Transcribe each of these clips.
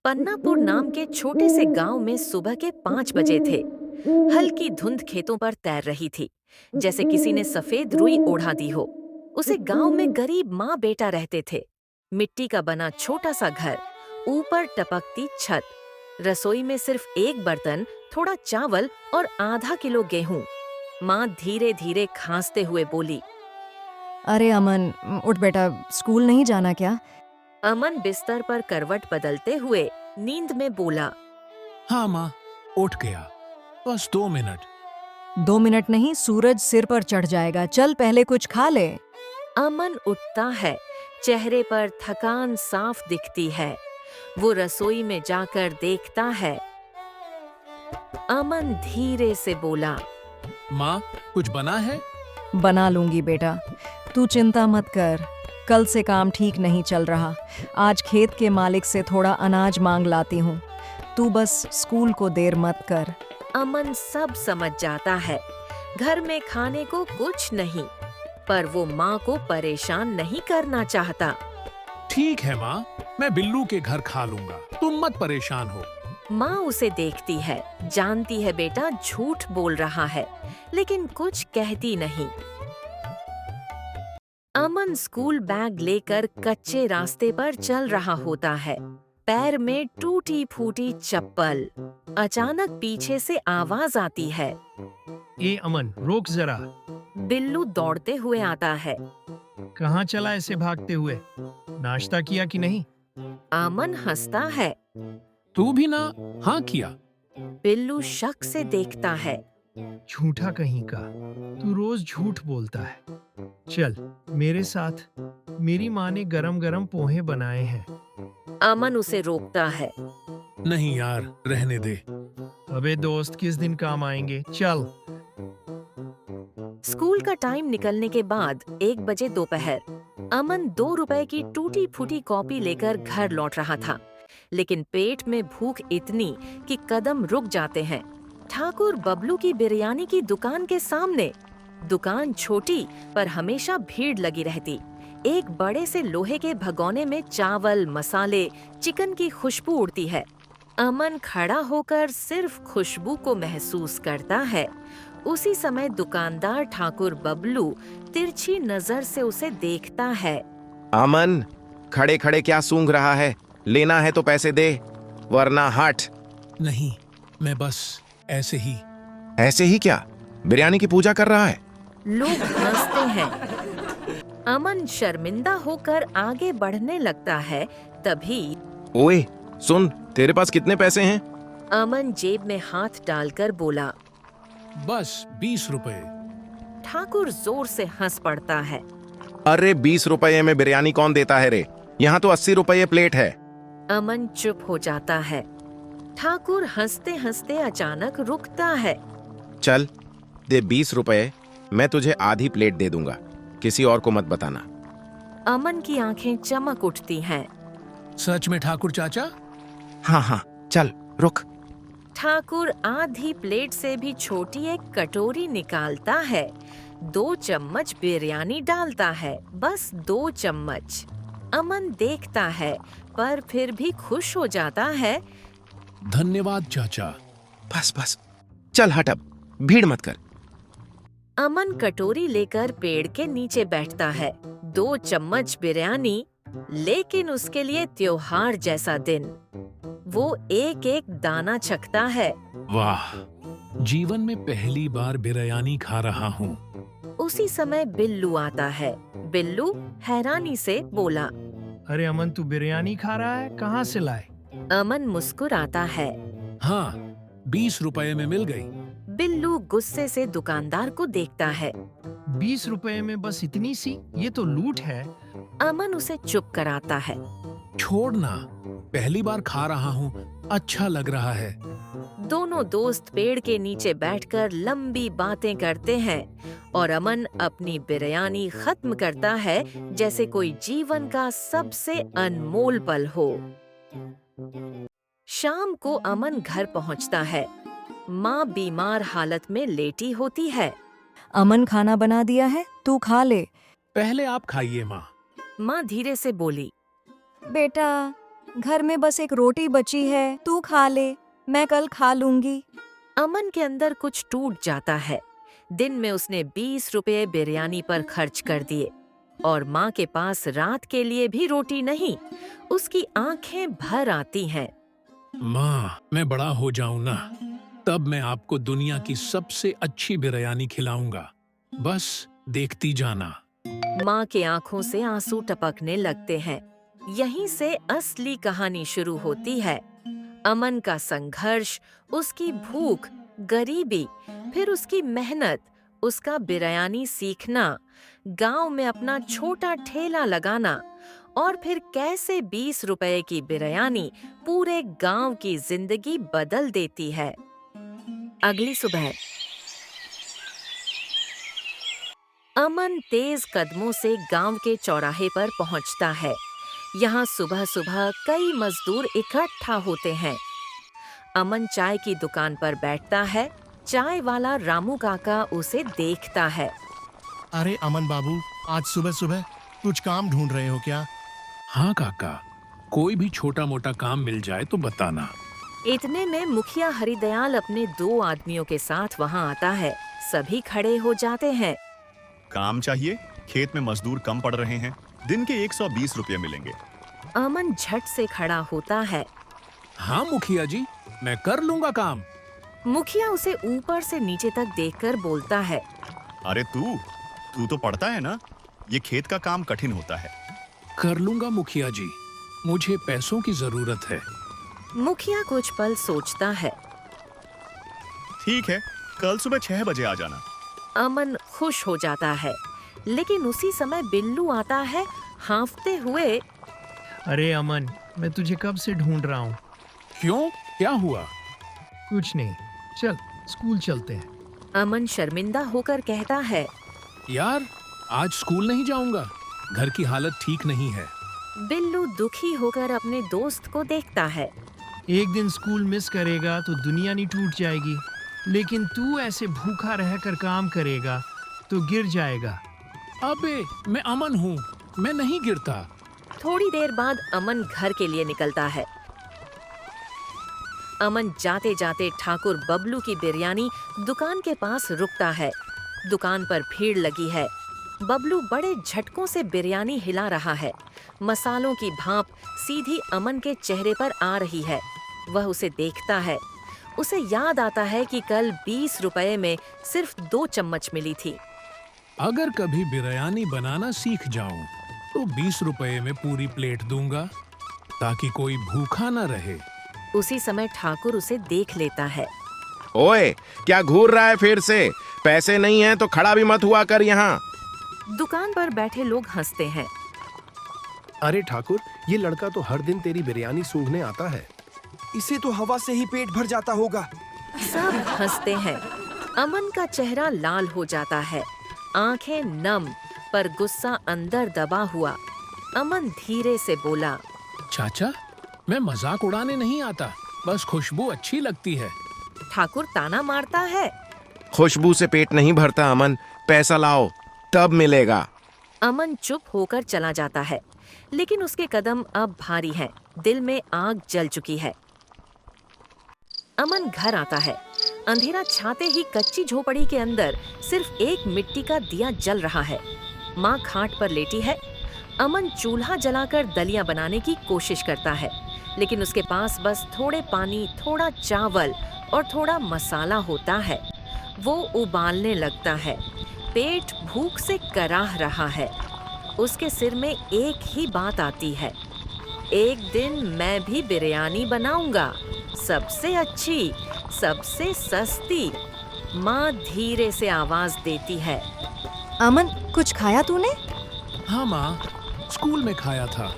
पन्नापुर नाम के छोटे से गांव में सुबह के 5 बजे थे। हल्की धुंध खेतों पर तैर रही थी, जैसे किसी ने सफेद रुई ओढ़ा दी हो। उसे गांव में गरीब माँ बेटा रहते थे। मिट्टी का बना छोटा सा घर, ऊपर टपकती छत, रसोई में सिर्फ एक बर्तन, थोड़ा चावल और आधा किलो गेहूं। माँ धीरे धीरे खांसते हुए बोली। अरे अमन, उठ बेटा, स्कूल नहीं जाना क्या? अमन बिस्तर पर करवट बदलते हुए नींद में बोला। हाँ माँ, उठ गया। बस 2 मिनट। 2 मिनट नहीं, सूरज सिर पर चढ़ जाएगा। चल पहले कुछ खा ले। अमन उठता है, चेहरे पर थकान साफ दिखती है। वो रसोई में जाकर देखता है। अमन धीरे से बोला। माँ, कुछ बना है? बना लूंगी बेटा, तू चिंता मत कर। कल से काम ठीक नहीं चल रहा। आज खेत के मालिक से थोड़ा अनाज मांग लाती हूँ। तू बस स्कूल को देर मत कर। अमन सब समझ जाता है। घर में खाने को कुछ नहीं, पर वो माँ को परेशान नहीं करना चाहता। ठीक है माँ, मैं बिल्लू के घर खा लूंगा, तुम मत परेशान हो। माँ उसे देखती है, जानती है बेटा झूठ बोल रहा है, लेकिन कुछ कहती नहीं। अमन स्कूल बैग लेकर कच्चे रास्ते पर चल रहा होता है, पैर में टूटी फूटी चप्पल। अचानक पीछे से आवाज आती है। ए अमन, रोक जरा। बिल्लू दौड़ते हुए आता है। कहाँ चला ऐसे भागते हुए? नाश्ता किया कि नहीं? अमन हंसता है। तू भी ना हाँ किया। बिल्लू शक से देखता है। झूठा कहीं का, तू रोज झूठ बोलता है। चल मेरे साथ, मेरी माँ ने गरम गरम पोहे बनाए हैं। अमन उसे रोकता है। नहीं यार, रहने दे। अबे दोस्त, किस दिन काम आएंगे? चल। स्कूल का टाइम निकलने के बाद 1 बजे दोपहर, अमन 2 रुपए की टूटी फूटी कॉपी लेकर घर लौट रहा था, लेकिन पेट में भूख इतनी कि कदम रुक जाते हैं। ठाकुर बबलू की बिरयानी की दुकान के सामने। दुकान छोटी पर हमेशा भीड़ लगी रहती। एक बड़े से लोहे के भगोने में चावल, मसाले, चिकन की खुशबू उड़ती है। अमन खड़ा होकर सिर्फ खुशबू को महसूस करता है। उसी समय दुकानदार ठाकुर बबलू तिरछी नजर से उसे देखता है। अमन, खड़े खड़े क्या सूंघ रहा है? लेना है तो पैसे दे, वरना हट। नहीं, मैं बस ऐसे ही। ऐसे ही क्या? बिरयानी की पूजा कर रहा है? लोग हंसते हैं। अमन शर्मिंदा होकर आगे बढ़ने लगता है। तभी ओए सुन, तेरे पास कितने पैसे हैं? अमन जेब में हाथ डालकर बोला। बस 20 रुपए। ठाकुर जोर से हंस पड़ता है। अरे 20 रुपए में बिरयानी कौन देता है रे? यहाँ तो 80 रुपए प्लेट है। अमन चुप हो जाता है। ठाकुर हंसते हंसते अचानक रुकता है। चल दे 20 रुपए, मैं तुझे आधी प्लेट दे दूंगा, किसी और को मत बताना। अमन की आंखें चमक उठती हैं। सच में ठाकुर चाचा? हाँ हाँ, चल रुक। ठाकुर आधी प्लेट से भी छोटी एक कटोरी निकालता है। 2 चम्मच बिरयानी डालता है, बस 2 चम्मच। अमन देखता है, पर फिर भी खुश हो जाता है। धन्यवाद चाचा। बस बस, चल हट अब, भीड़ मत कर। अमन कटोरी लेकर पेड़ के नीचे बैठता है। 2 चम्मच बिरयानी, लेकिन उसके लिए त्योहार जैसा दिन। वो एक एक दाना चखता है। वाह, जीवन में पहली बार बिरयानी खा रहा हूँ। उसी समय बिल्लू आता है। बिल्लू हैरानी से बोला। अरे अमन, तू बिरयानी खा रहा है? कहाँ से लाए? अमन मुस्कुराता है। हाँ, 20 रुपए में मिल गई। बिल्लू गुस्से से दुकानदार को देखता है। 20 रुपए में बस इतनी सी? ये तो लूट है। अमन उसे चुप कराता है। छोड़ना, पहली बार खा रहा हूँ, अच्छा लग रहा है। दोनों दोस्त पेड़ के नीचे बैठकर लंबी बातें करते हैं और अमन अपनी बिरयानी खत्म करता है जैसे कोई जीवन का सबसे अनमोल पल हो। शाम को अमन घर पहुंचता है। माँ बीमार हालत में लेटी होती है। अमन खाना बना दिया है, तू खा ले। पहले आप खाइए माँ। माँ धीरे से बोली। बेटा, घर में बस एक रोटी बची है, तू खा ले, मैं कल खा लूंगी। अमन के अंदर कुछ टूट जाता है। दिन में उसने 20 रुपए बिरयानी पर खर्च कर दिए और माँ के पास रात के लिए भी रोटी नहीं। उसकी आंखें भर आती हैं। माँ, मैं बड़ा हो जाऊं ना, तब मैं आपको दुनिया की सबसे अच्छी बिरयानी खिलाऊंगा। बस देखती जाना। माँ के आंखों से आंसू टपकने लगते हैं। यहीं से असली कहानी शुरू होती है। अमन का संघर्ष, उसकी भूख, गरीबी, फिर उसकी मेहनत, उसका बिरयानी सीखना, गांव में अपना छोटा ठेला लगाना और फिर कैसे 20 रुपए की बिरयानी पूरे गांव की जिंदगी बदल देती है। अगली सुबह अमन तेज कदमों से गांव के चौराहे पर पहुंचता है। यहाँ सुबह सुबह कई मजदूर इकट्ठा होते हैं। अमन चाय की दुकान पर बैठता है। चाय वाला रामू काका उसे देखता है। अरे अमन बाबू, आज सुबह सुबह कुछ काम ढूंढ रहे हो क्या? हाँ काका, कोई भी छोटा मोटा काम मिल जाए तो बताना। इतने में मुखिया हरिदयाल अपने 2 आदमियों के साथ वहाँ आता है। सभी खड़े हो जाते हैं। काम चाहिए? खेत में मजदूर कम पड़ रहे हैं, दिन के 120 रुपये मिलेंगे। अमन झट से खड़ा होता है। हाँ मुखिया जी, मैं कर लूंगा काम। मुखिया उसे ऊपर से नीचे तक देखकर बोलता है। अरे तू तो पढ़ता है ना, ये खेत का काम कठिन होता है। कर लूंगा मुखिया जी, मुझे पैसों की जरूरत है। मुखिया कुछ पल सोचता है। ठीक है, कल सुबह 6 बजे आ जाना। अमन खुश हो जाता है, लेकिन उसी समय बिल्लू आता है हांफते हुए। अरे अमन, मैं तुझे कब से ढूंढ रहा हूँ। क्यों, क्या हुआ? कुछ नहीं, चल स्कूल चलते हैं। अमन शर्मिंदा होकर कहता है। यार, आज स्कूल नहीं जाऊंगा, घर की हालत ठीक नहीं है। बिल्लू दुखी होकर अपने दोस्त को देखता है। एक दिन स्कूल मिस करेगा तो दुनिया नहीं टूट जाएगी, लेकिन तू ऐसे भूखा रहकर काम करेगा तो गिर जाएगा। अबे, मैं अमन हूँ, मैं नहीं गिरता। थोड़ी देर बाद अमन घर के लिए निकलता है। अमन जाते जाते ठाकुर बबलू की बिरयानी दुकान के पास रुकता है। दुकान पर भीड़ लगी है। बबलू बड़े झटकों से बिरयानी हिला रहा है। मसालों की भाप सीधी अमन के चेहरे पर आ रही है। वह उसे देखता है। उसे याद आता है कि कल 20 रुपए में सिर्फ 2 चम्मच मिली थी। अगर कभी बिरयानी बनाना सीख जाऊं तो 20 रुपए में पूरी प्लेट दूंगा, ताकि कोई भूखा न रहे। उसी समय ठाकुर उसे देख लेता है। ओए, क्या घूर रहा है फिर से? पैसे नहीं है तो खड़ा भी मत हुआ कर यहाँ। दुकान पर बैठे लोग हंसते हैं। अरे ठाकुर, ये लड़का तो हर दिन तेरी बिरयानी सूंघने आता है। इसे तो हवा से ही पेट भर जाता होगा। सब हंसते हैं। अमन का चेहरा लाल हो जाता है, आंखें नम, पर गुस्सा अंदर दबा हुआ। अमन धीरे से बोला। चाचा, मैं मजाक उड़ाने नहीं आता, बस खुशबू अच्छी लगती है। ठाकुर ताना मारता है। खुशबू से पेट नहीं भरता अमन, पैसा लाओ तब मिलेगा। अमन चुप होकर चला जाता है, लेकिन उसके कदम अब भारी हैं। दिल में आग जल चुकी है। अमन घर आता है। अंधेरा छाते ही कच्ची झोपड़ी के अंदर सिर्फ एक मिट्टी का दिया जल रहा है। माँ खाट पर लेटी है। अमन चूल्हा जलाकर दलिया बनाने की कोशिश करता है, लेकिन उसके पास बस थोड़े पानी, थोड़ा चावल और थोड़ा मसाला होता है। वो उबालने लगता है। पेट भूख से कराह रहा है। उसके सिर में एक ही बात आती है, एक दिन मैं भी बिरयानी बनाऊंगा, सबसे अच्छी, सबसे सस्ती। माँ धीरे से आवाज देती है। अमन, कुछ खाया तूने? हाँ माँ, स्कूल में खाया था।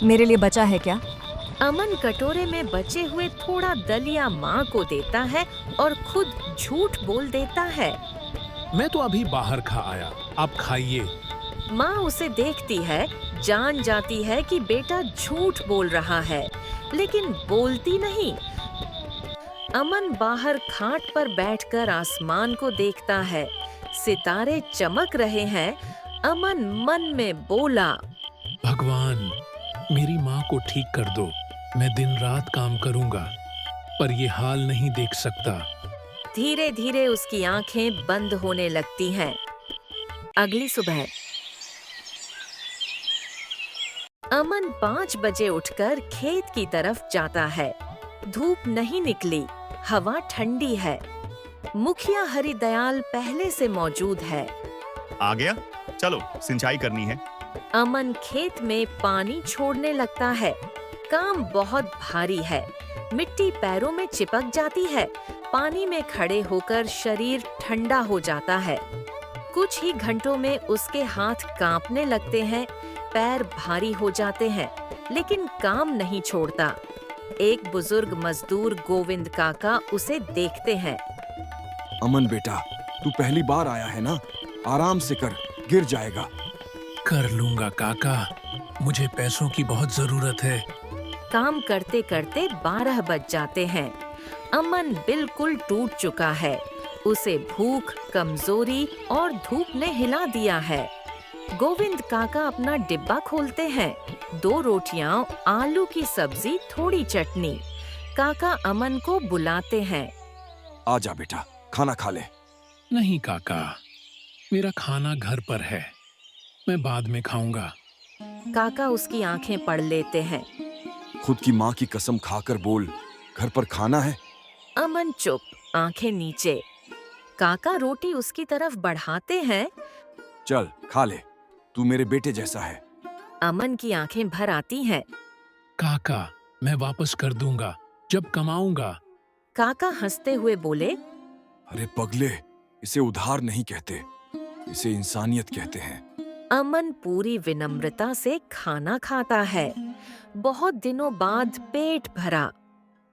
मेरे लिए बचा है क्या? अमन कटोरे में बचे हुए थोड़ा दलिया माँ को देता है और खुद झूठ बोल देता है। मैं तो अभी बाहर खा आया, आप खाइए। माँ उसे देखती है, जान जाती है कि बेटा झूठ बोल रहा है, लेकिन बोलती नहीं। अमन बाहर खाट पर बैठकर आसमान को देखता है। सितारे चमक रहे हैं। अमन मन में बोला, भगवान, मेरी माँ को ठीक कर दो। मैं दिन रात काम करूंगा, पर ये हाल नहीं देख सकता। धीरे धीरे उसकी आंखें बंद होने लगती हैं। अगली सुबह अमन 5 बजे उठकर खेत की तरफ जाता है। धूप नहीं निकली, हवा ठंडी है। मुखिया हरिदयाल पहले से मौजूद है। आ गया? चलो सिंचाई करनी है। अमन खेत में पानी छोड़ने लगता है। काम बहुत भारी है, मिट्टी पैरों में चिपक जाती है। पानी में खड़े होकर शरीर ठंडा हो जाता है। कुछ ही घंटों में उसके हाथ कांपने लगते हैं, पैर भारी हो जाते हैं, लेकिन काम नहीं छोड़ता। एक बुजुर्ग मजदूर गोविंद काका उसे देखते हैं। अमन बेटा, तू पहली बार आया है ना, आराम से कर, गिर जाएगा। कर लूंगा काका, मुझे पैसों की बहुत जरूरत है। काम करते करते 12 बज जाते हैं। अमन बिल्कुल टूट चुका है। उसे भूख, कमजोरी और धूप ने हिला दिया है। गोविंद काका अपना डिब्बा खोलते हैं। 2 रोटियां, आलू की सब्जी, थोड़ी चटनी। काका अमन को बुलाते हैं। आजा बेटा, खाना खा ले। नहीं काका, मेरा खाना घर पर है, मैं बाद में खाऊंगा। काका उसकी आंखें पढ़ लेते हैं। खुद की माँ की कसम खाकर बोल, घर पर खाना है। अमन चुप, आंखें नीचे। काका रोटी उसकी तरफ बढ़ाते हैं। चल खा ले, तू मेरे बेटे जैसा है। अमन की आंखें भर आती हैं। काका, मैं वापस कर दूंगा जब कमाऊंगा। काका हंसते हुए बोले, अरे पगले, इसे उधार नहीं कहते, इसे इंसानियत कहते हैं। अमन पूरी विनम्रता से खाना खाता है। बहुत दिनों बाद पेट भरा।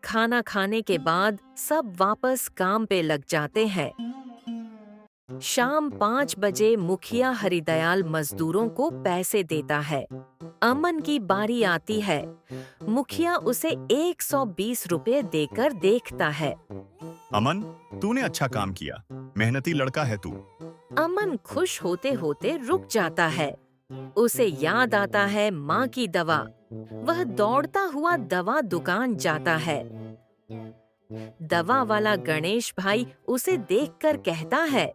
खाना खाने के बाद सब वापस काम पे लग जाते हैं। शाम 5 बजे मुखिया हरिदयाल मजदूरों को पैसे देता है। अमन की बारी आती है। मुखिया उसे 120 रुपए देकर देखता है। अमन, तूने अच्छा काम किया, मेहनती लड़का है तू। अमन खुश होते होते रुक जाता है। उसे याद आता है माँ की दवा। वह दौड़ता हुआ दवा दुकान जाता है। दवा वाला गणेश भाई उसे देखकर कहता है,